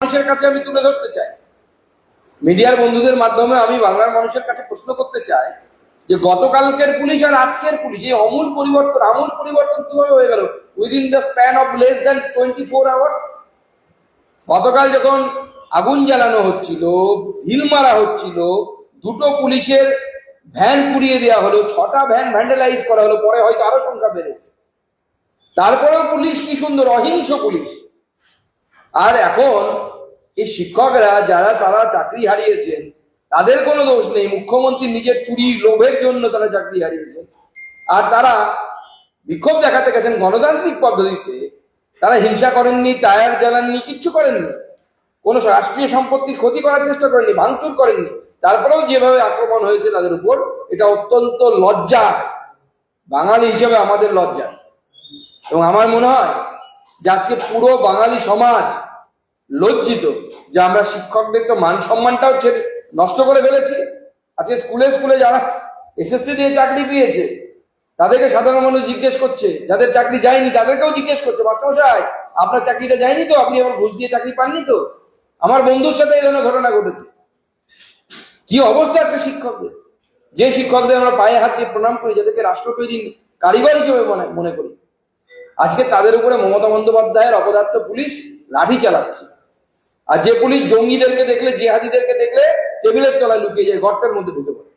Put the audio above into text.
মানুষের কাছে আমি তুলে ধরতে চাই, মিডিয়ার বন্ধুদের মাধ্যমে আমি বাংলার মানুষের কাছে প্রশ্ন করতে চাই যে গতকালকের পুলিশ আর আজকের পুলিশ এই আমূল পরিবর্তন কিভাবে হয়ে গেল within the span of less than 24 hours. গতকাল যখন আগুন জ্বালানো হচ্ছিল, ঢিল মারা হচ্ছিল, দুটো পুলিশের ভ্যান পুড়িয়ে দেওয়া হলো, 6টা ভ্যান ভ্যান্ডালাইজ করা হলো, পরে হয়তো আরো সংখ্যা বেড়েছে, তারপরেও পুলিশ কি সুন্দর অহিংস পুলিশ। আর এখন এই শিক্ষকরা যারা তারা চাকরি হারিয়েছেন তাদের কোনো দোষ নেই, মুখ্যমন্ত্রী নিজের চুরি লোভের জন্য তারা চাকরি হারিয়েছেন। আর তারা বিক্ষোভ দেখাতে গেছেন গণতান্ত্রিক পদ্ধতিতে, তারা হিংসা করেননি, টায়ার জ্বালাননি, কিচ্ছু করেননি, কোনো রাষ্ট্রীয় সম্পত্তির ক্ষতি করার চেষ্টা করেননি, ভাঙচুর করেননি। তারপরেও যেভাবে আক্রমণ হয়েছে তাদের উপর, এটা অত্যন্ত লজ্জা, বাঙালি হিসেবে আমাদের লজ্জা। এবং আমার মনে হয় যে আজকে পুরো বাঙালি সমাজ লজ্জিত যে আমরা শিক্ষকদের তো মান সম্মানটাও নষ্ট করে ফেলেছি। আজকে স্কুলে যারা এসএসসি দিয়ে চাকরি পেয়েছে তাদেরকে সাধারণ মানুষ জিজ্ঞেস করছে, যাদের চাকরি যায়নি তাদেরকেও জিজ্ঞেস করছে, মাস্টারমশাই আপনার চাকরিটা যায়নি তো, আপনি আবার ঘুষ দিয়ে চাকরি পাননি তো? আমার বন্ধুর সাথে এই ধরনের ঘটনা ঘটেছে। কি অবস্থা আজকে শিক্ষকদের, যে শিক্ষকদের আমরা পায়ে হাত দিয়ে প্রণাম করি, যাদেরকে রাষ্ট্র তৈরির কারিগর হিসেবে মনে করি, আজকে তাদের উপরে মমতা বন্দ্যোপাধ্যায়ের অপদার্থ পুলিশ লাঠি চালাচ্ছে। আর যে পুলিশ জঙ্গিদেরকে দেখলে, জিহাদিদেরকে দেখলে টেবিলের তলায় লুকিয়ে যায়, গর্তের মধ্যে ঢুকে পড়ে।